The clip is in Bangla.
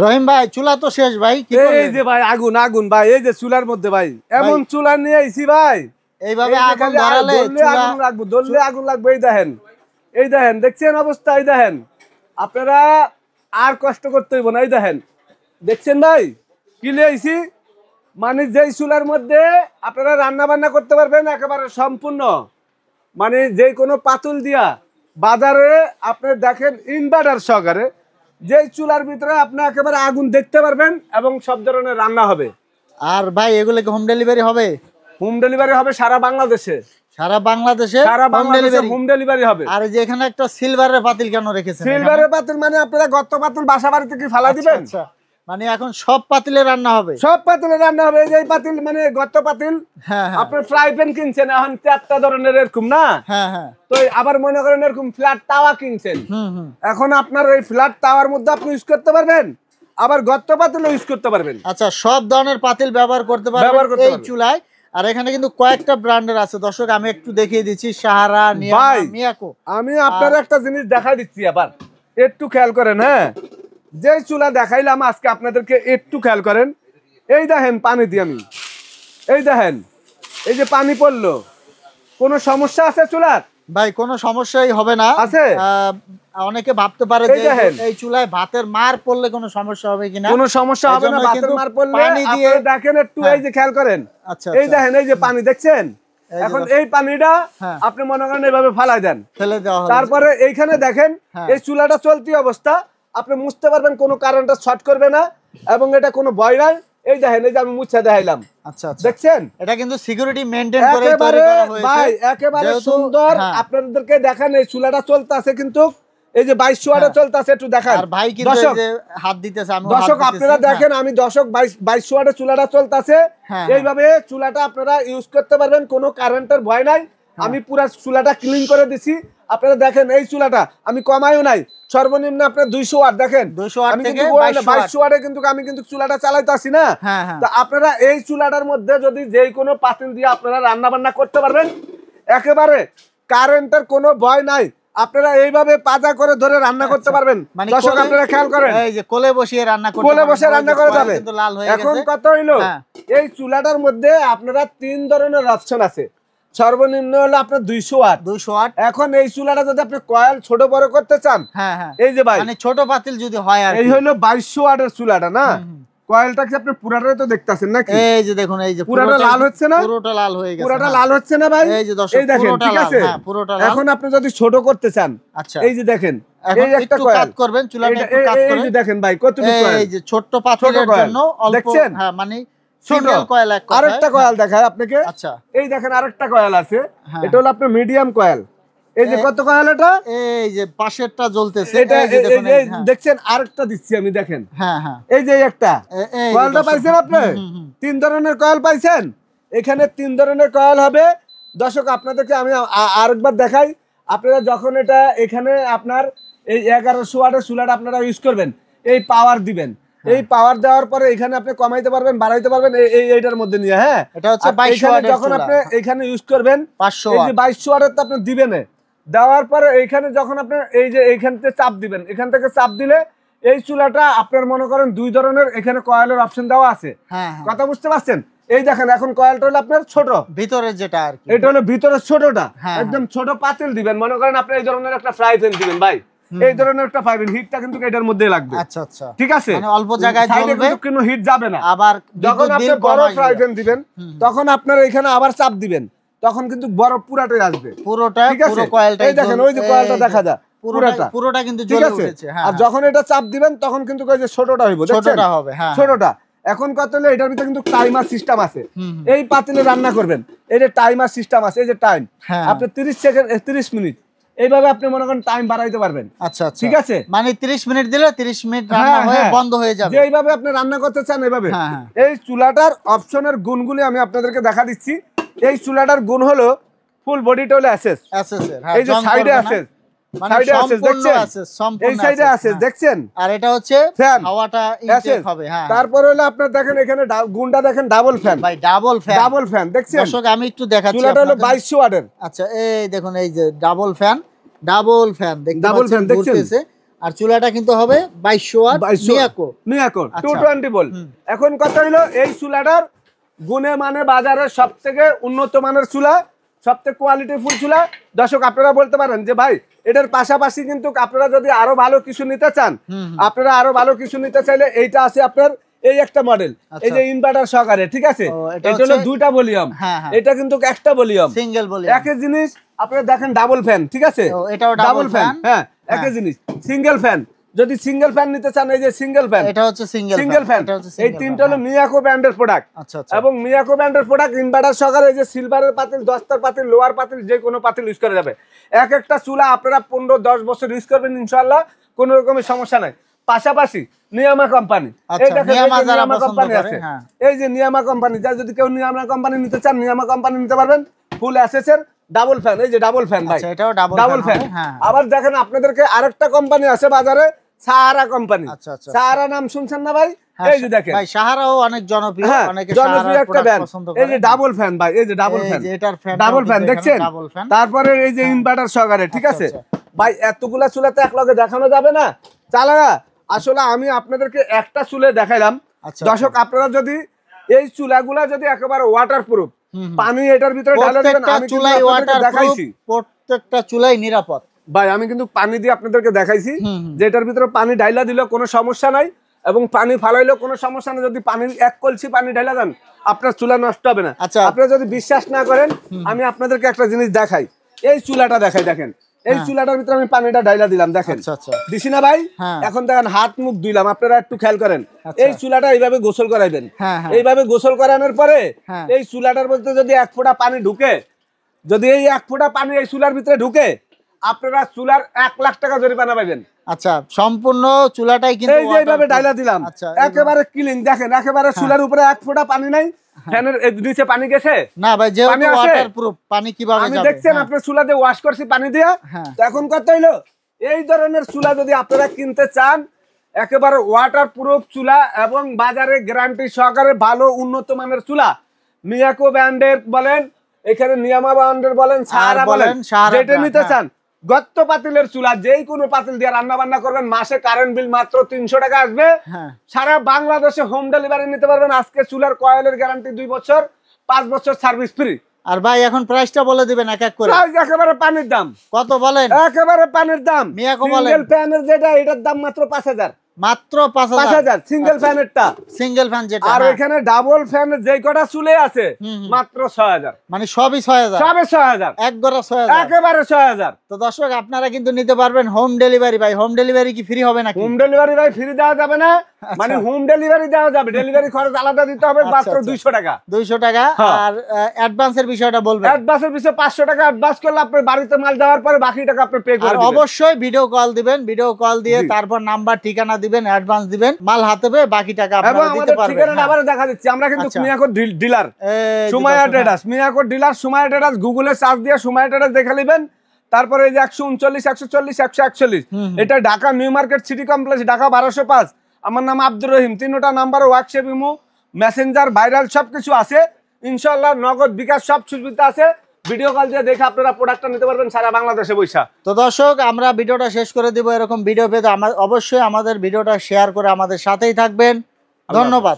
রহিম ভাই চুলা তো শেষ ভাই, কি এই যে ভাই আগুন আগুন ভাই, এই যে চুলার মধ্যে ভাই এমন চুলা নিয়ে আইছি ভাই, এইভাবে আগুন ধরালে আগুন লাগবে, ধরলে আগুন লাগবে। এই দেখেন দেখছেন অবস্থা, এই দেখেন আপনারা আর কষ্ট করতে হইব না। এই দেখেন দেখছেন ভাই কি নিয়ে আইছি, মানে যেই চুলার মধ্যে আপনারা রান্না বান্না করতে পারবেন একেবারে সম্পূর্ণ, মানে যে কোনো পাতুল দিয়া বাজারে আপনি দেখেন ইনভার্টার সহকারে, যেই চুলার ভিতরে আপনি একেবারে আগুন দেখতে পারবেন এবং সব ধরনের রান্না হবে। আর ভাই এগুলো কি হোম ডেলিভারি হবে? হোম ডেলিভারি হবে সারা বাংলাদেশে, সারা বাংলাদেশে হোম ডেলিভারি হবে। আর যে এখানে একটা সিলভারের পাতিল কেন রেখেছেন? সিলভারের পাতিল মানে আপনারা গর্ত পাতিল বাসা বাড়িতে কি ফালা দিবেন? মানে এখন সব পাতিলে রান্না হবে, সব পাতিলে রান্না হবে। এই যে পাতিল মানে গর্ত পাতিল, আপনি ফ্রাই প্যান কিনছেন এখন 4টা ধরনের এরকম না, তো আবার মনে করেন এরকম ফ্ল্যাট তাওয়া কিনছেন, এখন আপনার এই ফ্ল্যাট তাওয়ার মধ্যে আপনি ইউজ করতে পারবেন, আবার গর্ত পাতিলও ইউজ করতে পারবেন। আচ্ছা, সব ধরনের পাতিল ব্যবহার করতে পারবেন এই চুলায়। আর এখানে কিন্তু কয়েকটা ব্র্যান্ডের আছে দর্শক, আমি একটু দেখিয়ে দিচ্ছি। সাহারা, মিয়াকো। আমি আপনার একটা জিনিস দেখাই দিচ্ছি, আবার একটু খেয়াল করেন। হ্যাঁ, যে চুলা দেখাইলাম আজকে আপনাদেরকে একটু খেয়াল করেন। এই দেখেন পানি দিয়ে আমি, এই দেখেন এই যে পানি পড়লো, কোনো সমস্যা আছে চুলার? ভাই কোনো সমস্যাই হবে না। আছে অনেকে ভাবতে পারে যে এই চুলায় ভাতের মার পড়লে কোনো সমস্যা হবে কিনা। কোনো সমস্যা হবে না, ভাতের মার পড়লে পানি দিয়ে দেখেন একটু, এই যে খেয়াল করেন। আচ্ছা, এই দেখেন এই যে পানি দেখছেন, এখন এই পানিটা আপনি মনে করেন এইভাবে ফালাই দেন, ফেলে দেওয়া হবে। তারপরে এইখানে দেখেন এই চুলাটা চলতি অবস্থা, আপনি মুছতে পারবেন, কোনো কারেন্টটা শর্ট করবে না এবং এটা কোনো ভয় নাই। এই দেখেন এই যে আমি মুছে দেখাইলাম। আচ্ছা, দেখছেন এটা কিন্তু সিকিউরিটি মেইনটেইন করে তৈরি করা হয়েছে ভাই, একেবারে সুন্দর। আপনাদেরকে দেখেন এই চুলাটা চলতেছে কিন্তু এই যে 2200 ওয়াটে চলতেছে, একটু দেখান। আর ভাই কিন্তু এই যে হাত দিতেছে, আমি দর্শক আপনারা দেখেন, আমি দর্শক 2200 ওয়াটে চুলাটা চলতেছে, এইভাবে চুলাটা আপনারা ইউজ করতে পারবেন, কোনো কারেন্টের ভয় নাই। আমি পুরো চুলাটা ক্লিন করে দিছি, আপনারা দেখেন এই চুলাটা আমি কমাইও নাই, সর্বনিম্ন আপনার 200 ওয়াট দেখেন, 200 ওয়াট থেকে 2200 ওয়াটে কিন্তু আমি কিন্তু চুলাটা চালাইতাছি না। তো আপনারা এই চুলাটার মধ্যে যদি যেই কোনো পাতিল দিয়ে আপনারা রান্না বান্না করতে পারবেন, একেবারে কারেন্টের কোনো ভয় নাই। আপনারা এইভাবে পাজা করে ধরে রান্না করতে পারবেন। দর্শক আপনারা খেয়াল করেন, এই যে কোলে বসিয়ে রান্না করতে, কোলে বসে রান্না করা যাবে। এখন কত হইলো, এই চুলাটার মধ্যে আপনারা 3 ধরনের অপশন আছে। সর্বনিম্ন হলো আপনার 200 ওয়াট। এখন এই চুলাটা যদি আপনি কয়েল ছোট বড় করতে চান, এই যে ভাই মানে ছোট পাতিল যদি হয়, আর এই হলো 2200 ওয়াটের চুলাটা না, কয়েলটা কি আপনি পুরাটাই তো দেখতাছেন নাকি? এই যে দেখুন, এই যে পুরাটা লাল হচ্ছে না, পুরোটা লাল হয়ে গেছে, পুরোটা লাল হচ্ছে না ভাই? এই যে দর্শক এই দেখেন, ঠিক আছে, পুরোটা লাল। এখন আপনি যদি ছোট করতে চান, আচ্ছা এই যে দেখেন, এই একটা কয়েল কাট করবেন, চুলাটা একটু কাট করেন, এই যে দেখেন ভাই কতটুকু কয়েল, এই যে ছোট পাতিলের জন্য অল্প, হ্যাঁ মানে সিঙ্গেল কয়েল। আরেকটা কয়েল দেখায় আপনাকে। আচ্ছা, এই দেখেন আরেকটা কয়েল আছে, এটা হলো আপনার মিডিয়াম কয়েল। এই যে কত কয়েল এটা, এই যে পাশেরটা জ্বলতেছে, এই যে দেখুন, দেখছেন আরেকটা দিচ্ছি আমি, দেখেন। হ্যাঁ হ্যাঁ, এই যে একটা কয়েলটা পাইছেন আপনি, 3 ধরনের কয়েল পাইছেন। এখানে 3 ধরনের কয়েল হবে। দর্শক আপনাদেরকে আমি আরেকবার দেখাই। আপনারা যখন এটা এখানে আপনার এই 1100 ওয়াটের চুলাটা আপনারা ইউজ করবেন, এই পাওয়ার দিবেন, এই পাওয়ার দেওয়ার পরে এখানে আপনি কমাইতে পারবেন, বাড়াইতে পারবেন এইটার মধ্যে নিয়ে। হ্যাঁ, এটা হচ্ছে 2200 ওয়াটের। যখন আপনি এখানে ইউজ করবেন 500 ওয়াট, এই যে 2200 ওয়াটের তো আপনি দিবেন, দেওয়ার পরে এইখানে যখন আপনি এই যে এইখান থেকে চাপ দিবেন, এখান থেকে চাপ দিলে এই চুলাটা আপনার মনে করেন 2 ধরনের এখানে কয়েলের অপশন দেওয়া আছে। কথা বুঝতে পারছেন? এই দেখেন এখন কয়েলটা হলো আপনার ছোট, ভিতরে যেটা আর কি, এটা হলো ভিতরে ছোটটা, একদম ছোট পাতিল দিবেন। মনে করেন আপনি এই ধরনের একটা ফ্রাই প্যান দিবেন ভাই, এই ধরনের একটা ফ্রাই প্যান, হিটটা কিন্তু এটার মধ্যে লাগবে। আচ্ছা আচ্ছা, ঠিক আছে, মানে অল্প জায়গায় জ্বলবে, কিন্তু হিট যাবে না। আবার যখন আপনি বড় ফ্রাই প্যান দিবেন, তখন আপনার এখানে আবার চাপ দিবেন, তখন কিন্তু বড় পুরাটাই আসবে, পুরোটা, পুরো কয়েলটা। এই দেখেন ওই যে কয়েলটা দেখা যায়, পুরোটা কিন্তু জ্বলে উঠেছে। আর যখন এটা চাপ দিবেন তখন কিন্তু ওই যে ছোটটা হইব, ছোটটা হবে। হ্যাঁ, ছোটটা। এখন কত হলো, এটার ভিতরে কিন্তু টাইমার সিস্টেম আছে। এই পাতিলে রান্না করবেন, এই যে টাইমার সিস্টেম আছে, এই যে টাইম, আপনি 30 সেকেন্ড 30 মিনিট এইভাবে আপনি মনে করেন টাইম বাড়াইতে পারবেন। আচ্ছা, ঠিক আছে, মানে 30 মিনিট দিলে 30 মিনিট রান্না হয়ে বন্ধ হয়ে যাবে। এইভাবে আপনি রান্না করতে চান এইভাবে। এই চুলাটার অপশনের গুণগুলি আমি আপনাদেরকে দেখা দিচ্ছি। এই চুলাটার গুণ হলো ফুল বডিটা হলো অ্যাসেস, এই যে সাইডে আছে, সাইডে আছে দেখছেন, এই সাইডে আছে দেখছেন, আর এটা হচ্ছে ফ্যান, হাওয়াটা ইনটেক হবে। হ্যাঁ, তারপর হলো আপনারা দেখেন এখানে গুণটা দেখেন, ডাবল ফ্যান ভাই, ডাবল ফ্যান দেখছেন। দর্শক আমি একটু দেখাচ্ছি, চুলাটা হলো 2200 ওয়াটের। আচ্ছা, এই দেখুন এই যে ডাবল ফ্যান দেখতে পাচ্ছেন, ঘুরতেছে। আর চুলাটা কিন্তু হবে 2200 ওয়াট মিয়াকো 220 ভোল্ট। এখন কথা হলো এই চুলাটার গুণে মানে বাজারের সবথেকে উন্নত মানের চুলা, সবথেকে কোয়ালিটিফুল চুলা। দর্শক আপনারা বলতে পারেন যে ভাই এটার পাশাপাশি কিন্তু আপনারা যদি আরো ভালো কিছু নিতে চান, আপনারা আরো ভালো কিছু নিতে চাইলে এইটা আছে আপনার এই একটা মডেল, এই যে ইনভার্টার সহকারে, ঠিক আছে? এটা হলো দুইটা ভলিউম, এটা কিন্তু একটা ভলিউম, সিঙ্গেল ভলিউম। একই জিনিস আপনারা দেখেন ডাবল ফ্যান, ঠিক আছে? এটাও ডাবল ফ্যান, হ্যাঁ একই জিনিস। সিঙ্গেল ফ্যান যদি সিঙ্গেল ফ্যান নিতে চান, এই যে সিঙ্গেল ফ্যান, এটা হচ্ছে সিঙ্গেল ফ্যান। এই তিনটা হলো মিয়াকো ব্র্যান্ডের প্রোডাক্ট। এবং মিয়াকো ব্র্যান্ডের প্রোডাক্ট ইনভার্টার সহকারে এই যে সিলভারের পাতিল, দস্তার পাতিল, লোয়ার পাতিল, যে কোনো পাতিল ইউজ করা যাবে। এক একটা চুলা আপনারা 15-10 বছর ইউজ করবেন ইনশাআল্লাহ, কোনো রকমের সমস্যা নাই। পাশাপাশি নিয়ামা কোম্পানি, এই দেখেন নিয়ামা কোম্পানি আছে, এই যে নিয়ামা কোম্পানি, যা যদি কেউ নিয়ামা কোম্পানি নিতে চান নিয়ামা কোম্পানি নিতে পারবেন। ফুল অ্যাসেসের ডাবল ফ্যান, এই যে ডাবল ফ্যান ভাই, এটাও ডাবল ফ্যান। আবার দেখেন আপনাদেরকে আরেকটা কোম্পানি আছে বাজারে, সাহারা কোম্পানি। সাহারা নাম শুনছেন না ভাই? এই যে দেখেন ভাই সাহারাও অনেক জনপ্রিয়, অনেকে জনপ্রিয় একটা ব্র্যান্ড। এই যে ডাবল ফ্যান ভাই, এই যে ডাবল ফ্যান, ডাবল ফ্যান দেখছেন? তারপরে এই যে ইনভার্টার সহকারে, ঠিক আছে ভাই? এতগুলা চুলাতে এক লগে দেখানো যাবে না চালারা। আসলে আমি আপনাদেরকে একটা চুলে দেখাইলাম। দর্শক আপনারা যদি এই চুলাগুলা যদি একেবারে ওয়াটারপ্রুফ, পানি এটার ভিতরে ঢালে দিবেন, আমি চুলাই ওয়াটার দেখাইছি, প্রত্যেকটা চুলাই নিরাপদ ভাই। আমি কিন্তু পানি দিয়ে আপনাদেরকে দেখাইছি যে এটার ভিতরে পানি ঢাইলা দিলেও কোনো সমস্যা নাই, এবং পানি ফালাইলেও কোনো সমস্যা নাই। যদি পানি এক কলসি পানি ঢাইলা দেন আপনার চুলা নষ্ট হবে না। আপনারা যদি বিশ্বাস না করেন, আমি আপনাদেরকে একটা জিনিস দেখাই, এই চুলাটা দেখাই, দেখেন এই চুলাটার ভিতরে আমি পানিটা ঢাইলা দিলাম, দেখেন দিছি না ভাই? এখন দেখেন হাত মুখ ধুইলাম, আপনারা একটু খেয়াল করেন। এই চুলাটা এইভাবে গোসল করাইবেন, এইভাবে গোসল করানোর পরে এই চুলাটার মধ্যে যদি 1 ফোঁটা পানি ঢুকে, যদি এই 1 ফোঁটা পানি এই চুলার ভিতরে ঢুকে, আপনারা চুলার 1 লাখ টাকা জরিমানা পাবেন। আচ্ছা, সম্পূর্ণ চুলাটাই কিন্তু এই যে এইভাবে ডাইলা দিলাম, একেবারে ক্লিন। দেখেন একেবারে চুলার উপরে 1 ফোঁটা পানি নাই, ফ্যানের নিচে পানি গেছে না ভাই, যেহেতু ওয়াটারপ্রুফ, পানি কিভাবে যাবে? আমি দেখছেন আপনার চুলা দিয়ে ওয়াশ করছি পানি দিয়া। তো এখন কথা হইলো, এই ধরনের চুলা যদি আপনারা কিনতে চান, একেবারে ওয়াটারপ্রুফ চুলা এবং বাজারে গ্যারান্টি সহকারে ভালো উন্নত মানের চুলা, মিয়াকো ব্র্যান্ডের বলেন, এখানে নিয়ামা ব্র্যান্ডের বলেন, সাহারা বলেন, যেটা নিতে চান, গত্ত পাতিলের চুলা, যেই কোনো পাতিল দিয়ে রান্না বান্না করবেন, মাসে কারেন্ট বিল মাত্র 300 টাকা আসবে। সারা বাংলাদেশে হোম ডেলিভারি নিতে পারবেন। আজকে চুলার কয়েলের গ্যারান্টি 2 বছর, 5 বছর সার্ভিস ফ্রি। আর ভাই এখন প্রাইসটা বলে দিবেন এক এক করে। প্রাইস একেবারে পানির দাম। কত বলেন? একেবারে পানির দাম। মিয়াকো বলেন, সিঙ্গেল ফ্যানের যেটা, এটার দাম মাত্র 5000, মাত্র 5000 সিঙ্গেল ফ্যানেরটা, সিঙ্গেল ফ্যান যেটা। আর এখানে ডাবল ফ্যানের যে কটা চুলে আছে মাত্র 6000, মানে সবই 6000, সবই 6000, এক গড়া 6000, একেবারে 6000। তো দর্শক আপনারা কিন্তু নিতে পারবেন হোম ডেলিভারি। ভাই হোম ডেলিভারি কি ফ্রি হবে নাকি? হোম ডেলিভারি ভাই ফ্রি দেওয়া যাবে না, মানে হোম ডেলিভারি দেওয়া যাবে, ডেলিভারি খরচ আলাদা দিতে হবে, মাত্র 200 টাকা। 200 টাকা। আর অ্যাডভান্সের বিষয়টা বলবেন? অ্যাডভান্সের বিষয় 500 টাকা অ্যাডভান্স করলে আপনার বাড়িতে মাল যাওয়ার পরে বাকি টাকা আপনি পে করে দিবেন। অবশ্যই ভিডিও কল দিবেন, ভিডিও কল দিয়ে তারপর নাম্বার ঠিকানা দিবেন, অ্যাডভান্স দিবেন, মাল হাতে পেয়ে বাকি টাকা আপনারা দিতে পারবেন। ঠিকানা আবার দেখা দিচ্ছি, আমরা কিন্তু Miyako dealer, Sumaiya traders, Miyako dealer Sumaiya traders, গুগলে সার্চ দিয়ে সুমাইয়া ট্রেডার্স দেখে নেবেন। তারপরে এই যে 139 140 141, এটা Dhaka new market city complex, Dhaka 1205। আমার নাম আব্দুর রহিম। 3টা number, WhatsApp, imo, Messenger, viral সবকিছু আছে ইনশাআল্লাহ। নগদ বিকাশ সব সুবিধা আছে। ভিডিও কল দিয়ে দেখে আপনারা প্রোডাক্টটা নিতে পারবেন সারা বাংলাদেশে বৈশা। তো দর্শক আমরা ভিডিওটা শেষ করে দিব। এরকম ভিডিও পেতে অবশ্যই আমাদের ভিডিওটা শেয়ার করে আমাদের সাথেই থাকবেন। ধন্যবাদ।